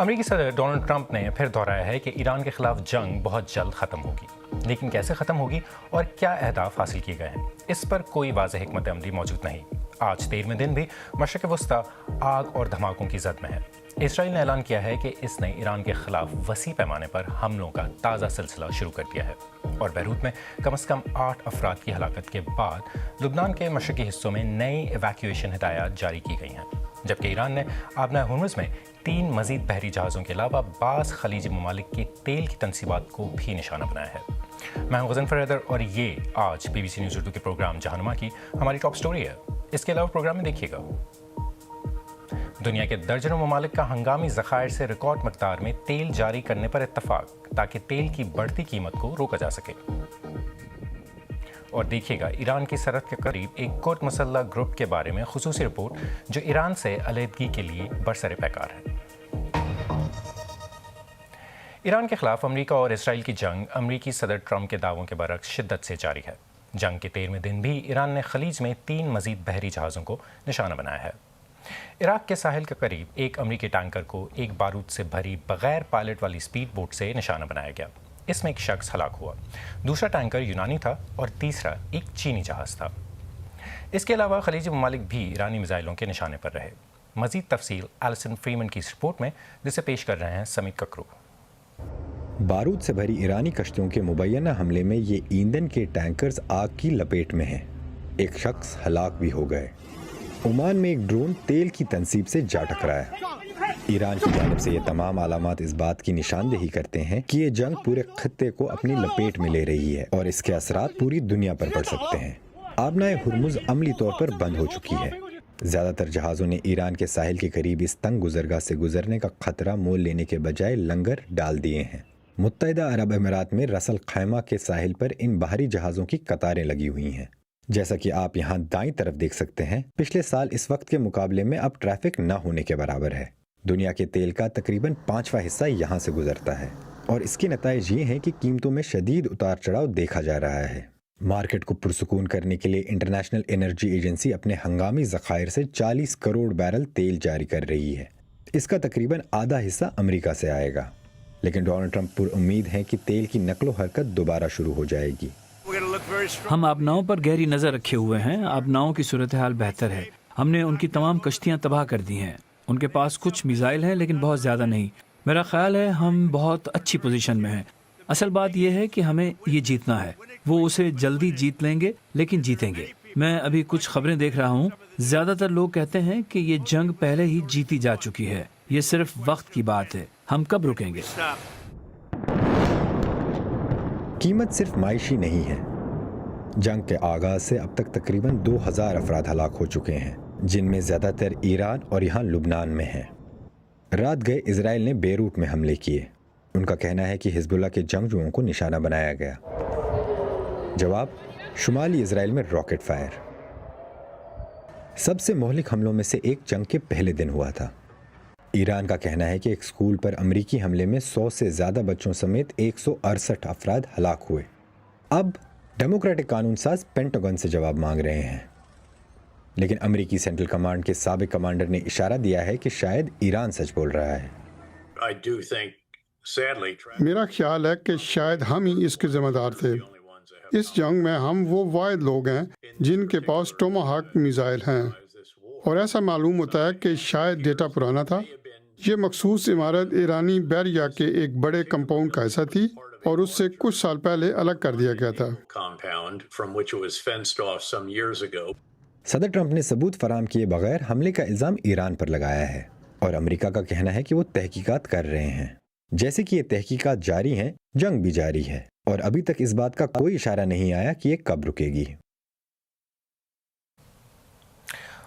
امریکی صدر Donald Trump نے پھر دہرایا ہے کہ ایران کے خلاف جنگ بہت جلد ختم ہوگی، لیکن کیسے ختم ہوگی اور کیا اہداف حاصل کیے گئے ہیں اس پر کوئی واضح حکمت عملی موجود نہیں۔ آج 13ویں دن بھی مشرق وسطیٰ آگ اور دھماکوں کی زد میں ہے۔ اسرائیل نے اعلان کیا ہے کہ اس نے ایران کے خلاف وسیع پیمانے پر حملوں کا تازہ سلسلہ شروع کر دیا ہے، اور بیروت میں کم از کم 8 افراد کی ہلاکت کے بعد لبنان کے مشرقی حصوں میں نئی ایویکویشن ہدایات جاری کی گئی ہیں، جبکہ ایران نے آبنائے ہرمز میں 3 مزید بحری جہازوں کے علاوہ بعض خلیجی ممالک کی تیل کی تنصیبات کو بھی نشانہ بنایا ہے۔ میں ہوں غضنفر حیدر اور یہ آج BBC نیوز اردو کے پروگرام جہانما کی ہماری ٹاپ سٹوری ہے۔ اس کے علاوہ پروگرام میں دیکھیے گا دنیا کے درجنوں ممالک کا ہنگامی ذخائر سے ریکارڈ مقدار میں تیل جاری کرنے پر اتفاق تاکہ تیل کی بڑھتی قیمت کو روکا جا سکے، اور دیکھیے گا ایران کی سرحد کے قریب ایک کرد مسلح گروپ کے بارے میں خصوصی رپورٹ جو ایران سے علیحدگی کے لیے برسر پیکار ہے۔ ایران کے خلاف امریکہ اور اسرائیل کی جنگ امریکی صدر ٹرمپ کے دعووں کے برعکس شدت سے جاری ہے۔ جنگ کے 13ویں دن بھی ایران نے خلیج میں 3 مزید بحری جہازوں کو نشانہ بنایا ہے۔ عراق کے ساحل کے قریب ایک امریکی ٹینکر کو ایک بارود سے بھری بغیر پائلٹ والی اسپیڈ بوٹ سے نشانہ بنایا گیا۔ اس میں ایک شخص ہلاک ہوا، دوسرا ٹینکر یونانی تھا اور تیسرا ایک چینی جہاز تھا۔ اس کے علاوہ خلیجی ممالک بھی ایرانی میزائلوں کے نشانے پر رہے۔ مزید تفصیل ایلسن فریمن کی اس رپورٹ میں، جسے پیش کر رہے ہیں سمیت ککرو۔ بارود سے بھری ایرانی کشتیوں کے مبینہ حملے میں یہ ایندھن کے ٹینکرز آگ کی لپیٹ میں ہیں۔ ایک شخص ہلاک بھی ہو گئے۔ عمان میں ایک ڈرون تیل کی تنصیب سے جا ٹکرایا۔ ایران کی جانب سے یہ تمام علامات اس بات کی نشاندہی کرتے ہیں کہ یہ جنگ پورے خطے کو اپنی لپیٹ میں لے رہی ہے اور اس کے اثرات پوری دنیا پر پڑ سکتے ہیں۔ آبنائے ہرمز عملی طور پر بند ہو چکی ہے۔ زیادہ تر جہازوں نے ایران کے ساحل کے قریب اس تنگ گزرگاہ سے گزرنے کا خطرہ مول لینے کے بجائے لنگر ڈال دیے ہیں۔ متحدہ عرب امارات میں رس الخیمہ کے ساحل پر ان بحری جہازوں کی قطاریں لگی ہوئی ہیں۔ جیسا کہ آپ یہاں دائیں طرف دیکھ سکتے ہیں، پچھلے سال اس وقت کے مقابلے میں اب ٹریفک نہ ہونے کے برابر ہے۔ دنیا کے تیل کا تقریباً 5واں حصہ یہاں سے گزرتا ہے، اور اس کے نتائج یہ ہیں کہ قیمتوں میں شدید اتار چڑھاؤ دیکھا جا رہا ہے۔ مارکیٹ کو پرسکون کرنے کے لیے انٹرنیشنل انرجی ایجنسی اپنے ہنگامی ذخائر سے 40 کروڑ بیرل تیل جاری کر رہی ہے۔ اس کا تقریباً آدھا حصہ امریکہ سے آئے گا، لیکن ڈونلڈ ٹرمپ پر امید ہے کہ تیل کی نقل و حرکت دوبارہ شروع ہو جائے گی۔ ہم آبناؤں پر گہری نظر رکھے ہوئے ہیں۔ آبناؤں کی صورتحال بہتر ہے۔ ہم نے ان کی تمام کشتیاں تباہ کر دی ہیں۔ ان کے پاس کچھ میزائل ہیں لیکن بہت زیادہ نہیں۔ میرا خیال ہے ہم بہت اچھی پوزیشن میں ہیں۔ اصل بات یہ ہے کہ ہمیں یہ جیتنا ہے۔ وہ اسے جلدی جیت لیں گے، لیکن جیتیں گے۔ میں ابھی کچھ خبریں دیکھ رہا ہوں، زیادہ تر لوگ کہتے ہیں کہ یہ جنگ پہلے ہی جیتی جا چکی ہے، یہ صرف وقت کی بات ہے۔ ہم کب رکیں گے؟ قیمت صرف معاشی نہیں ہے۔ جنگ کے آغاز سے اب تک تقریباً 2000 افراد ہلاک ہو چکے ہیں، جن میں زیادہ تر ایران اور یہاں لبنان میں ہیں۔ رات گئے اسرائیل نے بیروت میں حملے کیے۔ ان کا کہنا ہے کہ حزب اللہ کے جنگجوؤں کو نشانہ بنایا گیا۔ جواب، شمالی اسرائیل میں راکٹ فائر۔ سب سے مہلک حملوں میں سے ایک جنگ کے پہلے دن ہوا تھا۔ ایران کا کہنا ہے کہ ایک اسکول پر امریکی حملے میں 100 سے زیادہ بچوں سمیت 168 افراد ہلاک ہوئے۔ اب ڈیموکریٹک قانون ساز پینٹاگن سے جواب مانگ رہے ہیں، لیکن امریکی سینٹرل کمانڈ کے سابق کمانڈر نے اشارہ دیا ہے کہ شاید ایران سچ بول رہا ہے۔ میرا خیال ہے کہ شاید ہم ہی اس کے ذمہ دار تھے۔ اس جنگ میں ہم وہ واحد لوگ ہیں جن کے پاس ٹوماہاک میزائل ہیں، اور ایسا معلوم ہوتا ہے کہ شاید ڈیٹا پرانا تھا۔ یہ مخصوص عمارت ایرانی بحریہ کے ایک بڑے کمپاؤنڈ کا حصہ تھی اور اس سے کچھ سال پہلے الگ کر دیا گیا تھا۔ صدر ٹرمپ نے ثبوت فراہم کیے بغیر حملے کا الزام ایران پر لگایا ہے، اور امریکہ کا کہنا ہے کہ وہ تحقیقات کر رہے ہیں۔ جیسے کہ یہ تحقیقات جاری ہیں، جنگ بھی جاری ہے، اور ابھی تک اس بات کا کوئی اشارہ نہیں آیا کہ یہ کب رکے گی۔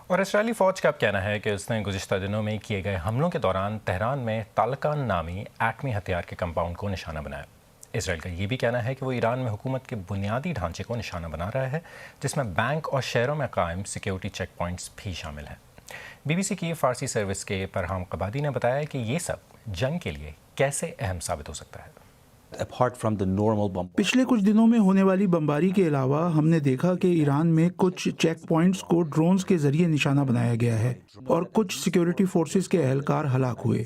اور اسرائیلی فوج کا اب کہنا ہے کہ اس نے گزشتہ دنوں میں کیے گئے حملوں کے دوران تہران میں طالقان نامی ایٹمی ہتھیار کے کمپاؤنڈ کو نشانہ بنایا۔ اسرائیل کا یہ بھی کہنا ہے کہ وہ ایران میں حکومت کے بنیادی ڈھانچے کو نشانہ بنا رہا ہے، جس میں بینک اور شہروں میں قائم سیکیورٹی چیک پوائنٹس بھی شامل ہیں۔ BBC کی فارسی سروس کے فرحام قبادی نے بتایا کہ یہ سب جنگ کے لیے کیسے اہم ثابت ہو سکتا ہے۔ پچھلے کچھ دنوں میں ہونے والی بمباری کے علاوہ ہم نے دیکھا کہ ایران میں کچھ چیک پوائنٹس کو ڈرونز کے ذریعے نشانہ بنایا گیا ہے اور کچھ سیکیورٹی فورسز کے اہلکار ہلاک ہوئے۔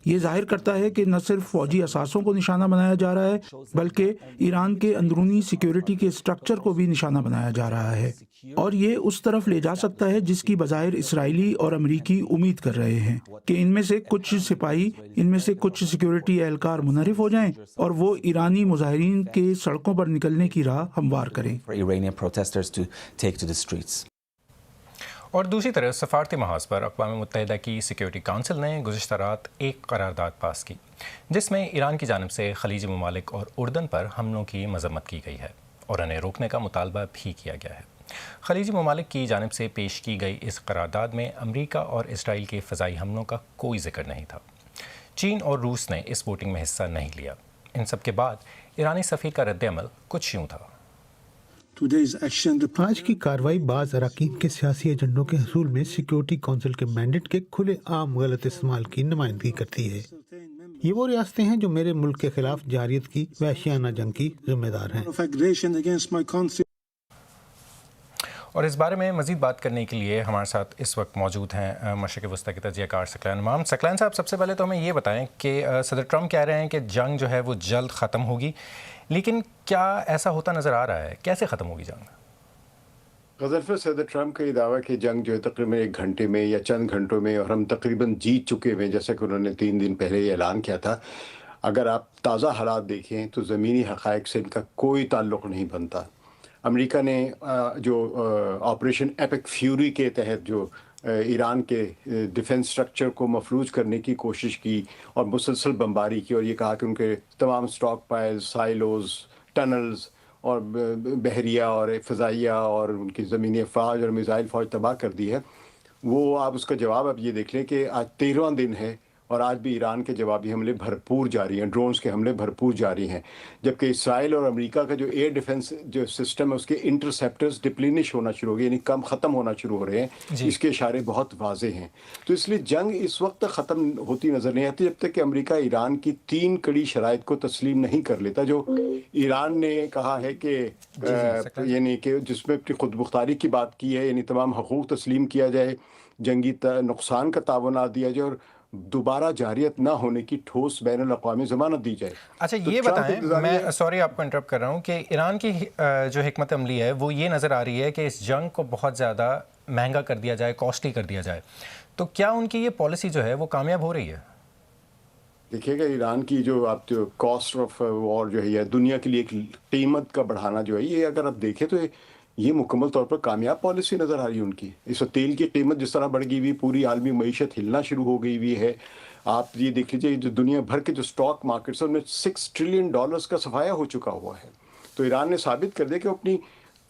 یہ ظاہر کرتا ہے کہ نہ صرف فوجی اثاثوں کو نشانہ بنایا جا رہا ہے بلکہ ایران کے اندرونی سیکیورٹی کے اسٹرکچر کو بھی نشانہ بنایا جا رہا ہے، اور یہ اس طرف لے جا سکتا ہے جس کی بظاہر اسرائیلی اور امریکی امید کر رہے ہیں کہ ان میں سے کچھ سپاہی، ان میں سے کچھ سیکیورٹی اہلکار منحرف ہو جائیں اور وہ ایرانی مظاہرین کے سڑکوں پر نکلنے کی راہ ہموار کریں۔ اور دوسری طرف سفارتی محاذ پر اقوام متحدہ کی سیکیورٹی کونسل نے گزشتہ رات ایک قرارداد پاس کی جس میں ایران کی جانب سے خلیجی ممالک اور اردن پر حملوں کی مذمت کی گئی ہے اور انہیں روکنے کا مطالبہ بھی کیا گیا ہے۔ خلیجی ممالک کی جانب سے پیش کی گئی اس قرارداد میں امریکہ اور اسرائیل کے فضائی حملوں کا کوئی ذکر نہیں تھا۔ چین اور روس نے اس ووٹنگ میں حصہ نہیں لیا۔ ان سب کے بعد ایرانی سفیر کا رد عمل کچھ یوں تھا۔ آج کی کارروائی بعض اراکین کے سیاسی ایجنڈوں کے حصول میں سیکیورٹی کونسل کے مینڈیٹ کے کھلے عام غلط استعمال کی نمائندگی کرتی ہے۔ یہ وہ ریاستیں ہیں جو میرے ملک کے خلاف جاریت کی وحشیانہ جنگ کی ذمہ دار ہیں۔ اور اس بارے میں مزید بات کرنے کے لیے ہمارے ساتھ اس وقت موجود ہیں مشرق وسطیٰ کے تجزیہ کار سکلین امام۔ سکلین صاحب، سب سے پہلے تو ہمیں یہ بتائیں کہ صدر ٹرمپ کہہ رہے ہیں کہ جنگ جو ہے وہ جلد ختم ہوگی، لیکن کیا ایسا ہوتا نظر آ رہا ہے؟ کیسے ختم ہوگی جنگ؟ غضنفر، صدر ٹرمپ کا یہ دعویٰ کہ جنگ جو ہے تقریباً 1 گھنٹے میں یا چند گھنٹوں میں، اور ہم تقریباً جیت چکے ہوئے، جیسا کہ انہوں نے 3 دن پہلے یہ اعلان کیا تھا۔ اگر آپ تازہ حالات دیکھیں تو زمینی حقائق سے ان کا کوئی تعلق نہیں بنتا۔ امریکہ نے جو آپریشن ایپک فیوری کے تحت جو ایران کے ڈیفنس سٹرکچر کو مفلوج کرنے کی کوشش کی اور مسلسل بمباری کی، اور یہ کہا کہ ان کے تمام سٹاک پائلز، سائلوز، ٹنلز اور بحریہ اور فضائیہ اور ان کی زمینی افواج اور میزائل فوج تباہ کر دی ہے، وہ آپ اس کا جواب اب یہ دیکھ لیں کہ آج 13واں دن ہے اور آج بھی ایران کے جوابی حملے بھرپور جاری ہیں، ڈرونز کے حملے بھرپور جاری ہیں، جبکہ اسرائیل اور امریکہ کا جو ایئر ڈیفنس جو سسٹم ہے اس کے انٹرسیپٹرز ڈپلینش ہونا شروع ہو گئے، یعنی کم ختم ہونا شروع ہو رہے ہیں۔ اس کے اشارے بہت واضح ہیں، تو اس لیے جنگ اس وقت تک ختم ہوتی نظر نہیں آتی جب تک کہ امریکہ ایران کی 3 کڑی شرائط کو تسلیم نہیں کر لیتا، جو ایران نے کہا ہے کہ یعنی کہ جس میں اپنی خود مختاری کی بات کی ہے، یعنی تمام حقوق تسلیم کیا جائے، جنگی نقصان کا تعاونات دیا جائے اور دوبارہ جاریت نہ ہونے کی ٹھوس بین الاقوامی ضمانت دی جائے۔ اچھا یہ بتائیں، میں سوری آپ کو انٹرپٹ کر رہا ہوں، کہ ایران کی جو حکمت عملی ہے وہ یہ نظر آ رہی ہے کہ اس جنگ کو بہت زیادہ مہنگا کر دیا جائے، کاسٹلی کر دیا جائے، تو کیا ان کی یہ پالیسی جو ہے وہ کامیاب ہو رہی ہے؟ دیکھیے گا ایران کی جو آپ جو کاسٹ آف وار جو ہے دنیا کے لیے ایک قیمت کا بڑھانا جو ہے، یہ اگر آپ دیکھیں تو یہ مکمل طور پر کامیاب پالیسی نظر آ رہی ہے ان کی۔ اس وقت تیل کی قیمت جس طرح بڑھ گئی ہوئی، پوری عالمی معیشت ہلنا شروع ہو گئی ہوئی ہے۔ آپ یہ دیکھ لیجیے جو دنیا بھر کے جو اسٹاک مارکیٹس ہیں ان میں $6 ٹریلین کا صفایا ہو چکا ہوا ہے۔ تو ایران نے ثابت کر دیا کہ وہ اپنی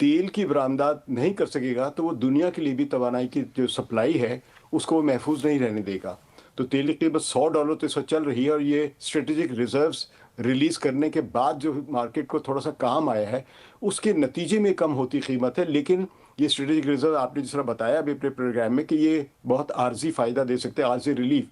تیل کی برآمدات نہیں کر سکے گا تو وہ دنیا کے لیے بھی توانائی کی جو سپلائی ہے اس کو وہ محفوظ نہیں رہنے دے گا۔ تو تیل کی قیمت $100 تو اس وقت چل رہی ہے، اور یہ اسٹریٹجک ریزروز ریلیز کرنے کے بعد جو مارکیٹ کو تھوڑا سا کام آیا ہے اس کے نتیجے میں کم ہوتی قیمت ہے، لیکن یہ اسٹریٹجک ریزرو آپ نے جس طرح بتایا ابھی اپنے پروگرام میں کہ یہ بہت عارضی فائدہ دے سکتے ہیں، عارضی ریلیف،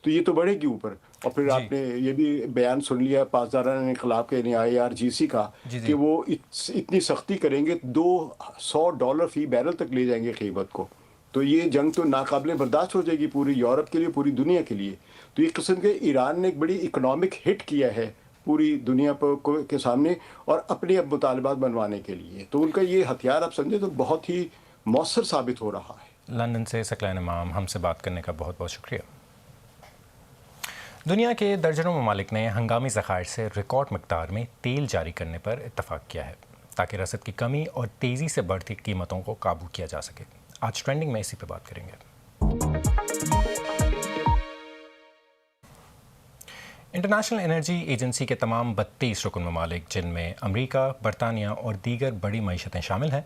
تو یہ تو بڑھے گی اوپر۔ اور پھر آپ نے یہ بھی بیان سن لیا پاسداران انقلاب کے یعنی IRGC کا کہ وہ اتنی سختی کریں گے $200 فی بیرل تک لے جائیں گے قیمت کو۔ تو یہ جنگ تو ناقابل برداشت ہو جائے گی پوری یورپ کے لیے، پوری دنیا کے لیے۔ تو ایک قسم کے ایران نے ایک بڑی اکنامک ہٹ کیا ہے پوری دنیا کے سامنے اور اپنے اب مطالبات بنوانے کے لیے، تو ان کا یہ ہتھیار آپ سمجھے تو بہت ہی مؤثر ثابت ہو رہا ہے۔ لندن سے سکلین امام، ہم سے بات کرنے کا بہت بہت شکریہ۔ دنیا کے درجنوں ممالک نے ہنگامی ذخائر سے ریکارڈ مقدار میں تیل جاری کرنے پر اتفاق کیا ہے تاکہ رسد کی کمی اور تیزی سے بڑھتی قیمتوں کو قابو کیا جا سکے۔ آج ٹرینڈنگ میں اسی پہ بات کریں گے۔ انٹرنیشنل انرجی ایجنسی کے تمام 32 رکن ممالک، جن میں امریکہ، برطانیہ اور دیگر بڑی معیشتیں شامل ہیں،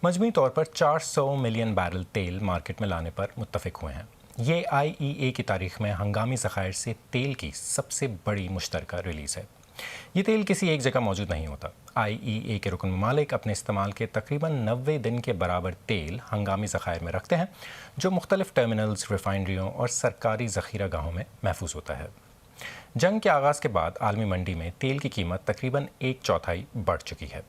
مجموعی طور پر 400 ملین بیرل تیل مارکیٹ میں لانے پر متفق ہوئے ہیں۔ یہ IEA کی تاریخ میں ہنگامی ذخائر سے تیل کی سب سے بڑی مشترکہ ریلیز ہے۔ یہ تیل کسی ایک جگہ موجود نہیں ہوتا۔ IEA کے رکن ممالک اپنے استعمال کے تقریباً 90 دن کے برابر تیل ہنگامی ذخائر میں رکھتے ہیں، جو مختلف ٹرمینلز، ریفائنریوں اور سرکاری ذخیرہ گاہوں میں محفوظ ہوتا ہے۔ جنگ کے آغاز کے بعد عالمی منڈی میں تیل کی قیمت تقریباً 1/4 بڑھ چکی ہے۔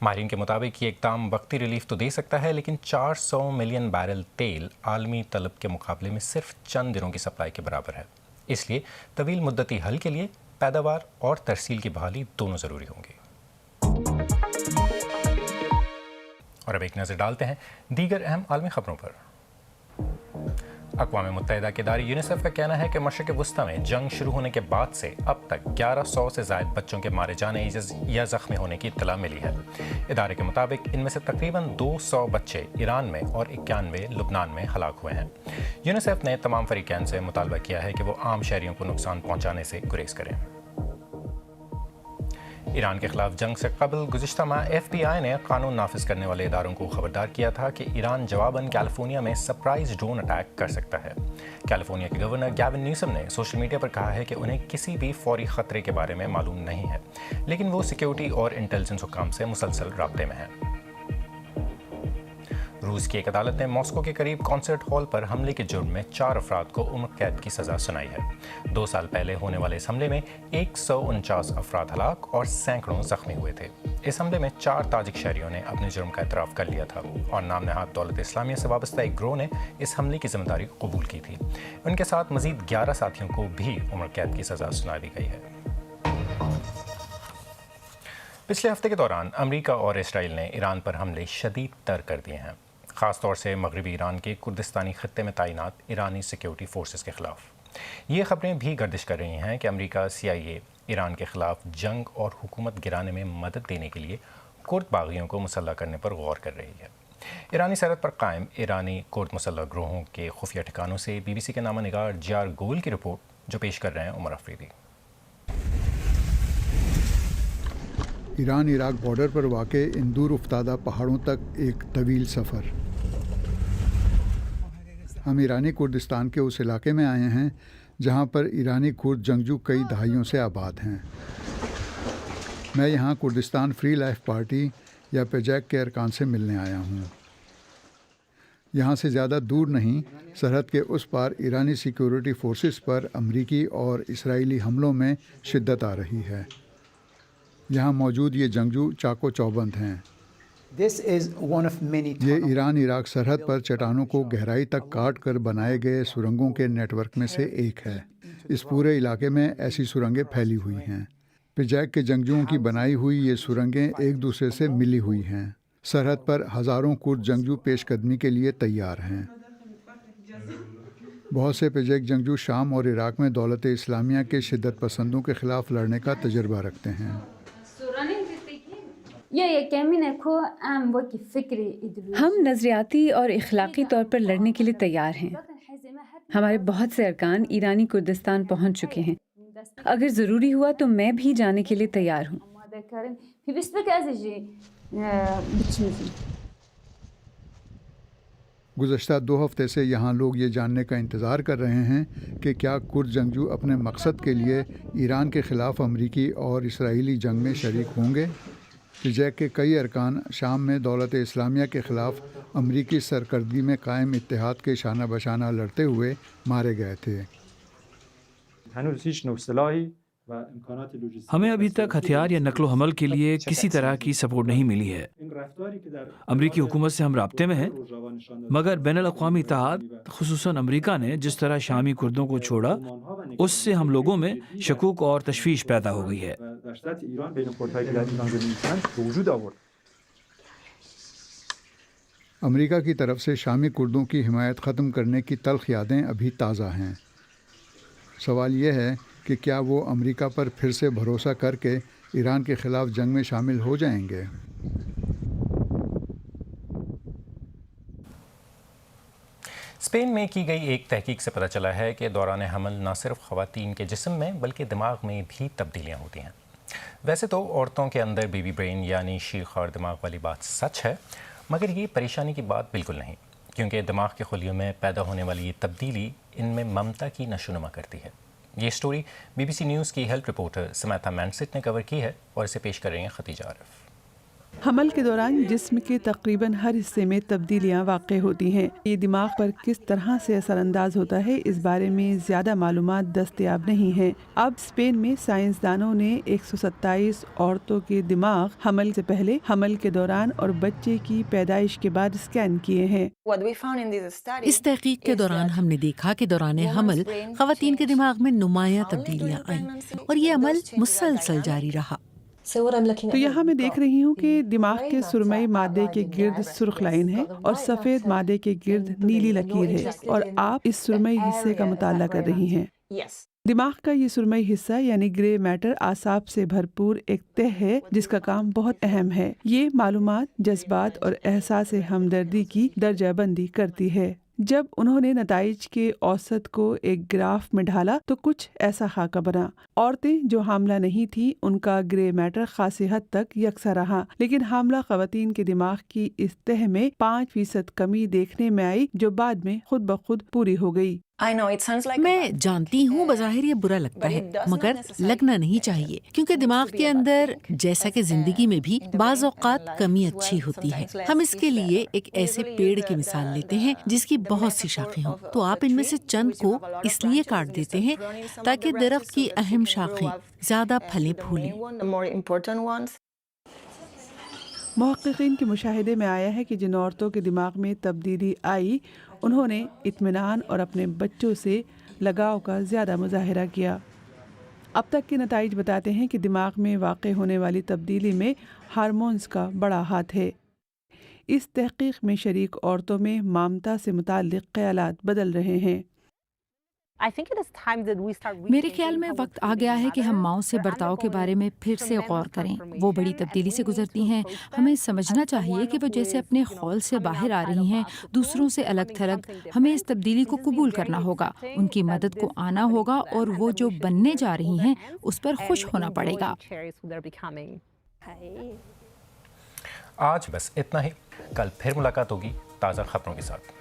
ماہرین کے مطابق یہ اقدام وقتی ریلیف تو دے سکتا ہے، لیکن 400 ملین بیرل تیل عالمی طلب کے مقابلے میں صرف چند دنوں کی سپلائی کے برابر ہے۔ اس لیے طویل مدتی حل کے لیے پیداوار اور ترسیل کی بحالی دونوں ضروری ہوں گی۔ اور اب ایک نظر ڈالتے ہیں دیگر اہم عالمی خبروں پر۔ اقوام متحدہ کے ادارے یونیسیف کا کہنا ہے کہ مشرق وسطی میں جنگ شروع ہونے کے بعد سے اب تک 1100 سے زائد بچوں کے مارے جانے یا زخمی ہونے کی اطلاع ملی ہے۔ ادارے کے مطابق ان میں سے تقریباً 200 بچے ایران میں اور 91 لبنان میں ہلاک ہوئے ہیں۔ یونیسیف نے تمام فریقین سے مطالبہ کیا ہے کہ وہ عام شہریوں کو نقصان پہنچانے سے گریز کریں۔ ایران کے خلاف جنگ سے قبل گزشتہ ماہ FBI نے قانون نافذ کرنے والے اداروں کو خبردار کیا تھا کہ ایران جواباً کیلیفورنیا میں سرپرائز ڈرون اٹیک کر سکتا ہے۔ کیلیفورنیا کے گورنر گیون نیوسم نے سوشل میڈیا پر کہا ہے کہ انہیں کسی بھی فوری خطرے کے بارے میں معلوم نہیں ہے، لیکن وہ سیکیورٹی اور انٹیلیجنس حکام سے مسلسل رابطے میں ہیں۔ روس کی ایک عدالت نے ماسکو کے قریب کانسرٹ ہال پر حملے کے جرم میں 4 افراد کو عمر قید کی سزا سنائی ہے۔ 2 سال پہلے ہونے والے اس حملے میں 149 افراد ہلاک اور سینکڑوں زخمی ہوئے تھے۔ اس حملے میں 4 تاجک شہریوں نے اپنے جرم کا اعتراف کر لیا تھا اور نام نہاد دولت اسلامیہ سے وابستہ ایک گروہ نے اس حملے کی ذمہ داری قبول کی تھی۔ ان کے ساتھ مزید 11 ساتھیوں کو بھی عمر قید کی سزا سنا دی گئی ہے۔ پچھلے ہفتے کے دوران امریکہ اور اسرائیل نے ایران پر حملے شدید تر کر دیے ہیں، خاص طور سے مغربی ایران کے کردستانی خطے میں تعینات ایرانی سیکیورٹی فورسز کے خلاف۔ یہ خبریں بھی گردش کر رہی ہیں کہ امریکہ CIA ایران کے خلاف جنگ اور حکومت گرانے میں مدد دینے کے لیے کرد باغیوں کو مسلح کرنے پر غور کر رہی ہے۔ ایرانی سرحد پر قائم ایرانی کرد مسلح گروہوں کے خفیہ ٹھکانوں سے BBC کے نامہ نگار جیار گول کی رپورٹ، جو پیش کر رہے ہیں عمر افریدی۔ ایران عراق بارڈر پر واقع ان دور افتادہ پہاڑوں تک ایک طویل سفر۔ ہم ایرانی کردستان کے اس علاقے میں آئے ہیں جہاں پر ایرانی کرد جنگجو کئی دہائیوں سے آباد ہیں۔ میں یہاں کردستان فری لائف پارٹی یا پیجیک کے ارکان سے ملنے آیا ہوں۔ یہاں سے زیادہ دور نہیں، سرحد کے اس پار ایرانی سیکیورٹی فورسز پر امریکی اور اسرائیلی حملوں میں شدت آ رہی ہے۔ یہاں موجود یہ جنگجو چاق و چوبند ہیں۔ یہ ایران عراق سرحد پر چٹانوں کو گہرائی تک کاٹ کر بنائے گئے سرنگوں کے نیٹ ورک میں سے ایک ہے۔ اس پورے علاقے میں ایسی سرنگیں پھیلی ہوئی ہیں۔ پیجیک کے جنگجوؤں کی بنائی ہوئی یہ سرنگیں ایک دوسرے سے ملی ہوئی ہیں۔ سرحد پر ہزاروں کرد جنگجو پیش قدمی کے لیے تیار ہیں۔ بہت سے پیجیک جنگجو شام اور عراق میں دولت اسلامیہ کے شدت پسندوں کے خلاف لڑنے کا تجربہ رکھتے ہیں۔ ہم نظریاتی اور اخلاقی طور پر لڑنے کے لیے تیار ہیں۔ ہمارے بہت سے ارکان ایرانی کردستان پہنچ چکے ہیں۔ اگر ضروری ہوا تو میں بھی جانے کے لیے تیار ہوں۔ گزشتہ 2 ہفتے سے یہاں لوگ یہ جاننے کا انتظار کر رہے ہیں کہ کیا کرد جنگجو اپنے مقصد کے لیے ایران کے خلاف امریکی اور اسرائیلی جنگ میں شریک ہوں گے۔ پیجیک کے کئی ارکان شام میں دولت اسلامیہ کے خلاف امریکی سرکردگی میں قائم اتحاد کے شانہ بشانہ لڑتے ہوئے مارے گئے تھے۔ ہمیں ابھی تک ہتھیار یا نقل و حمل کے لیے کسی طرح کی سپورٹ نہیں ملی ہے۔ امریکی حکومت سے ہم رابطے میں ہیں، مگر بین الاقوامی اتحاد خصوصاً امریکہ نے جس طرح شامی کردوں کو چھوڑا، اس سے ہم لوگوں میں شکوک اور تشویش پیدا ہو گئی ہے۔ امریکہ کی طرف سے شامی کردوں کی حمایت ختم کرنے کی تلخ یادیں ابھی تازہ ہیں۔ سوال یہ ہے کہ کیا وہ امریکہ پر پھر سے بھروسہ کر کے ایران کے خلاف جنگ میں شامل ہو جائیں گے؟ اسپین میں کی گئی ایک تحقیق سے پتہ چلا ہے کہ دوران حمل نہ صرف خواتین کے جسم میں بلکہ دماغ میں بھی تبدیلیاں ہوتی ہیں۔ ویسے تو عورتوں کے اندر بیبی برین یعنی شیخ اور دماغ والی بات سچ ہے، مگر یہ پریشانی کی بات بالکل نہیں، کیونکہ دماغ کے خلیوں میں پیدا ہونے والی یہ تبدیلی ان میں ممتا کی نشوونما کرتی ہے۔ یہ سٹوری BBC نیوز کی ہیلتھ رپورٹر سمیتھا مینسٹ نے کور کی ہے اور اسے پیش کر رہی ہیں ختیجہ عارف۔ حمل کے دوران جسم کے تقریباً ہر حصے میں تبدیلیاں واقع ہوتی ہیں. یہ دماغ پر کس طرح سے اثر انداز ہوتا ہے اس بارے میں زیادہ معلومات دستیاب نہیں ہیں. اب اسپین میں سائنسدانوں نے 127 عورتوں کے دماغ حمل سے پہلے، حمل کے دوران اور بچے کی پیدائش کے بعد اسکین کیے ہیں. اس تحقیق کے دوران ہم نے دیکھا کہ دوران حمل خواتین کے دماغ میں نمایاں تبدیلیاں آئیں اور یہ عمل مسلسل جاری رہا. تو یہاں میں دیکھ رہی ہوں کہ دماغ کے سرمئی مادے کے گرد سرخ لائن ہے اور سفید مادے کے گرد نیلی لکیر ہے، اور آپ اس سرمئی حصے کا مطالعہ کر رہی ہیں. دماغ کا یہ سرمئی حصہ یعنی گرے میٹر اعصاب سے بھرپور ایک تہ ہے جس کا کام بہت اہم ہے. یہ معلومات، جذبات اور احساس ہمدردی کی درجہ بندی کرتی ہے. جب انہوں نے نتائج کے اوسط کو ایک گراف میں ڈالا تو کچھ ایسا خاکہ بنا. عورتیں جو حاملہ نہیں تھیں ان کا گرے میٹر خاصی حد تک یکساں رہا، لیکن حاملہ خواتین کے دماغ کی اس تہ میں 5% کمی دیکھنے میں آئی جو بعد میں خود بخود پوری ہو گئی. میں جانتی ہوں بظاہر یہ برا لگتا ہے، مگر لگنا نہیں چاہیے، کیونکہ دماغ کے اندر جیسا کہ زندگی میں بھی بعض اوقات کمی اچھی ہوتی ہے. ہم اس کے لیے ایک ایسے پیڑ کی مثال لیتے ہیں جس کی بہت سی شاخیں ہوں، تو آپ ان میں سے چند کو اس لیے کاٹ دیتے ہیں تاکہ درخت کی اہم شاخیں زیادہ پھلیں پھولیں. محققین کے مشاہدے میں آیا ہے کہ جن عورتوں کے دماغ میں تبدیلی آئی انہوں نے اطمینان اور اپنے بچوں سے لگاؤ کا زیادہ مظاہرہ کیا. اب تک کے نتائج بتاتے ہیں کہ دماغ میں واقع ہونے والی تبدیلی میں ہارمونز کا بڑا ہاتھ ہے. اس تحقیق میں شریک عورتوں میں مامتا سے متعلق خیالات بدل رہے ہیں. میرے خیال میں وقت آ گیا ہے کہ ہم ماؤں سے برتاؤ کے بارے میں پھر سے غور کریں. وہ بڑی تبدیلی سے گزرتی ہیں. ہمیں سمجھنا چاہیے کہ وہ جیسے اپنے خول سے باہر آ رہی ہیں دوسروں سے الگ تھلگ، ہمیں اس تبدیلی کو قبول کرنا ہوگا، ان کی مدد کو آنا ہوگا اور وہ جو بننے جا رہی ہیں اس پر خوش ہونا پڑے گا. آج بس اتنا ہی. کل پھر ملاقات ہوگی تازہ خبروں کے ساتھ.